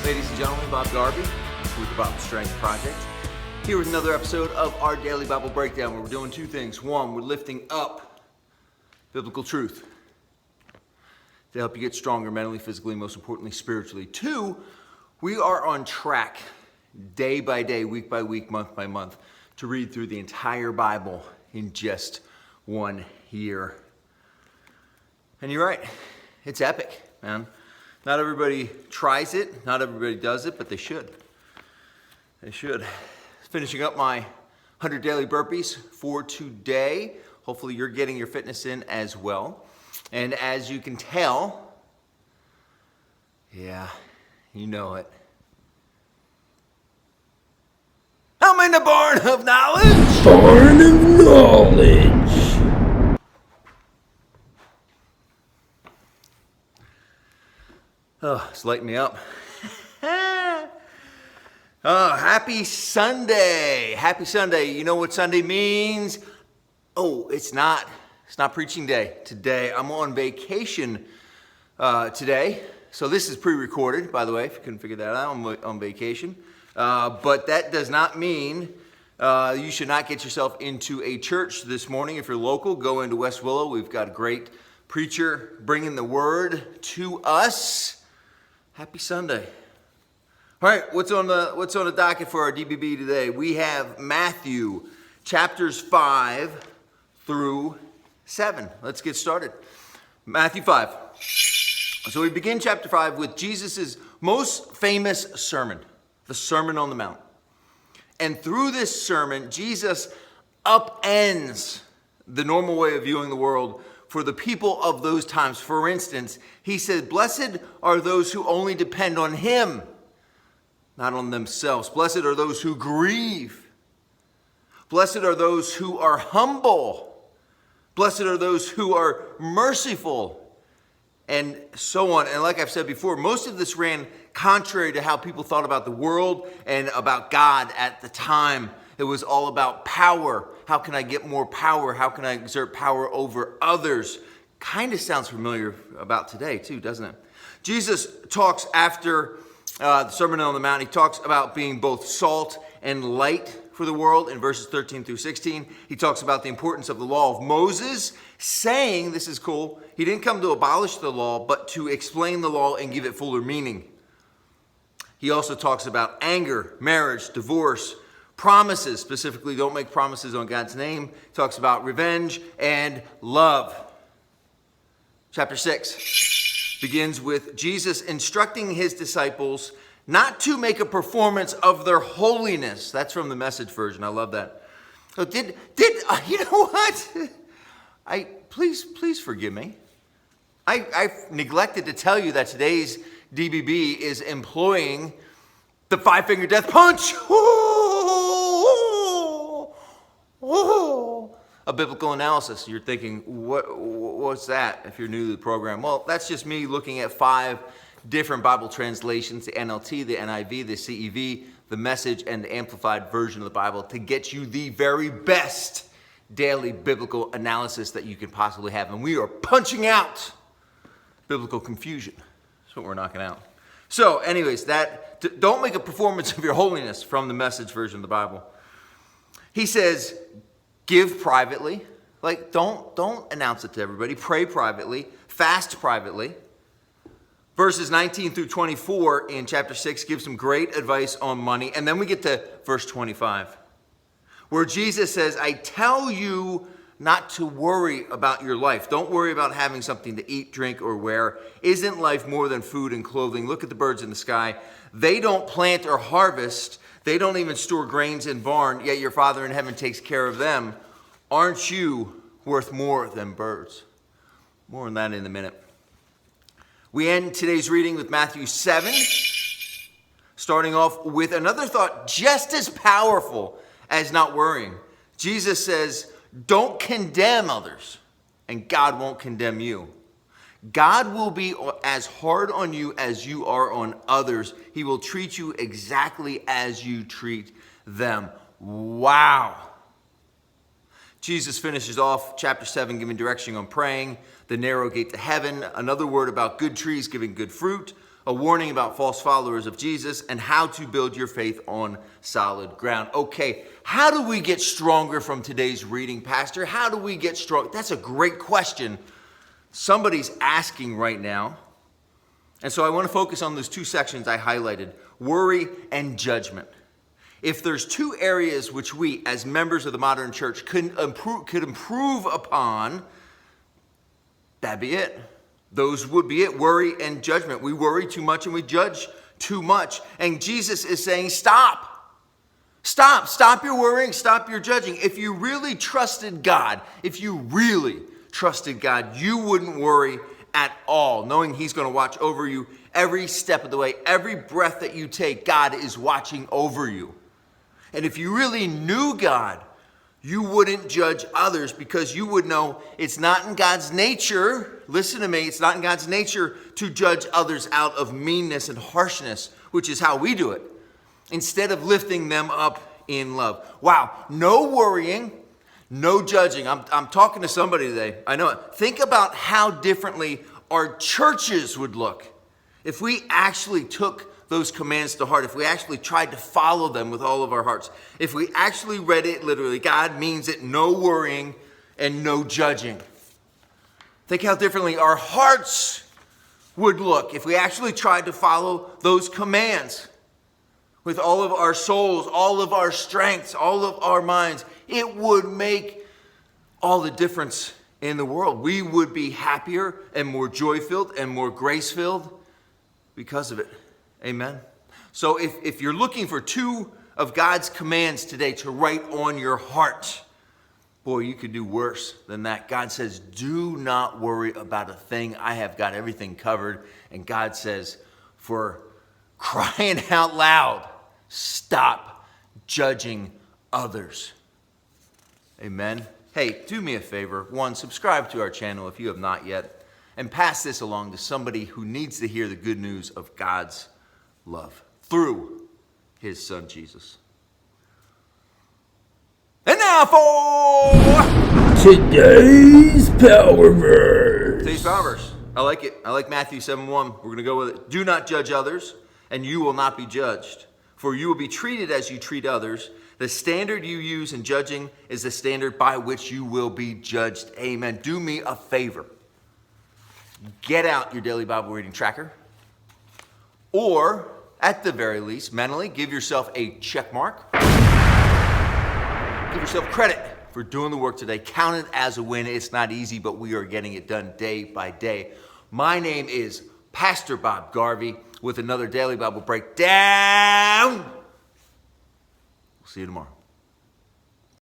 Ladies and gentlemen, Bob Garvey with the Bible Strength Project, here with another episode of our Daily Bible Breakdown, where we're doing two things. One, we're lifting up biblical truth to help you get stronger mentally, physically, and most importantly, spiritually. Two, we are on track day by day, week by week, month by month to read through the entire Bible in just 1 year. And you're right, it's epic, man. Not everybody tries it, not everybody does it, but they should. They should. Finishing up my 100 daily burpees for today. Hopefully you're getting your fitness in as well. And as you can tell, yeah, you know it, I'm in the barn of knowledge! Barn of knowledge! Oh, it's lighting me up. Oh, happy Sunday. Happy Sunday. You know what Sunday means? Oh, it's not preaching day today. I'm on vacation today. So this is pre-recorded, by the way, if you couldn't figure that out. I'm on vacation. But that does not mean you should not get yourself into a church this morning. If you're local, go into West Willow. We've got a great preacher bringing the word to us. Happy Sunday. All right, what's on the docket for our DBB today? We have Matthew chapters 5 through 7. Let's get started. Matthew 5. So we begin chapter 5 with Jesus' most famous sermon, the Sermon on the Mount. And through this sermon, Jesus upends the normal way of viewing the world for the people of those times. For instance, he said, "Blessed are those who only depend on him, not on themselves. Blessed are those who grieve. Blessed are those who are humble. Blessed are those who are merciful," and so on. And like I've said before, most of this ran contrary to how people thought about the world and about God at the time. It was all about power. How can I get more power? How can I exert power over others? Kind of sounds familiar about today too, doesn't it? Jesus talks after the Sermon on the Mount. He talks about being both salt and light for the world in verses 13 through 16. He talks about the importance of the law of Moses, saying, this is cool, he didn't come to abolish the law, but to explain the law and give it fuller meaning. He also talks about anger, marriage, divorce, promises, specifically don't make promises on God's name. He talks about revenge and love. Chapter 6 begins with Jesus instructing his disciples not to make a performance of their holiness. That's from the Message version. I love that. So you know what? Please forgive me. I neglected to tell you that today's DBB is employing the 5-finger death punch. A biblical analysis. You're thinking, what's that if you're new to the program? Well, that's just me looking at 5 different Bible translations, the NLT, the NIV, the CEV, the Message, and the Amplified version of the Bible to get you the very best daily biblical analysis that you can possibly have. And we are punching out biblical confusion. That's what we're knocking out. So anyways, don't make a performance of your holiness from the Message version of the Bible. He says, give privately. Like, don't announce it to everybody. Pray privately. Fast privately. Verses 19 through 24 in chapter 6 give some great advice on money. And then we get to verse 25, where Jesus says, I tell you not to worry about your life. Don't worry about having something to eat, drink, or wear. Isn't life more than food and clothing? Look at the birds in the sky. They don't plant or harvest. They don't even store grains in barn, yet your Father in heaven takes care of them. Aren't you worth more than birds? More on that in a minute. We end today's reading with Matthew 7, starting off with another thought just as powerful as not worrying. Jesus says, don't condemn others, and God won't condemn you. God will be as hard on you as you are on others. He will treat you exactly as you treat them. Wow. Jesus finishes off chapter 7 giving direction on praying, the narrow gate to heaven, another word about good trees giving good fruit, a warning about false followers of Jesus, and how to build your faith on solid ground. Okay, how do we get stronger from today's reading, Pastor? How do we get strong? That's a great question somebody's asking right now. And so I want to focus on those two sections I highlighted, worry and judgment. If there's two areas which we, as members of the modern church, could improve upon, that'd be it. Those would be it, worry and judgment. We worry too much and we judge too much. And Jesus is saying, stop. Stop your worrying, stop your judging. If you really trusted God, you wouldn't worry at all, knowing he's going to watch over you every step of the way. Every breath that you take, God is watching over you. And if you really knew God, you wouldn't judge others, because you would know it's not in God's nature, listen to me, it's not in God's nature to judge others out of meanness and harshness, which is how we do it, instead of lifting them up in love. Wow, no worrying, no judging. I'm talking to somebody today. I know it. Think about how differently our churches would look if we actually took those commands to heart, if we actually tried to follow them with all of our hearts, if we actually read it literally. God means it, no worrying and no judging. Think how differently our hearts would look if we actually tried to follow those commands with all of our souls, all of our strengths, all of our minds. It would make all the difference in the world. We would be happier and more joy-filled and more grace-filled because of it. Amen. So if you're looking for two of God's commands today to write on your heart, boy, you could do worse than that. God says, do not worry about a thing. I have got everything covered. And God says, for crying out loud, stop judging others. Amen. Hey, do me a favor. One, subscribe to our channel if you have not yet, and pass this along to somebody who needs to hear the good news of God's love through his son Jesus. And now for today's power verse. Today's power verse. I like it. I like Matthew 7:1. We're going to go with it. Do not judge others, and you will not be judged. For you will be treated as you treat others. The standard you use in judging is the standard by which you will be judged. Amen. Do me a favor. Get out your daily Bible reading tracker. Or, at the very least, mentally, give yourself a check mark. Give yourself credit for doing the work today. Count it as a win. It's not easy, but we are getting it done day by day. My name is Pastor Bob Garvey with another Daily Bible Breakdown. We'll see you tomorrow.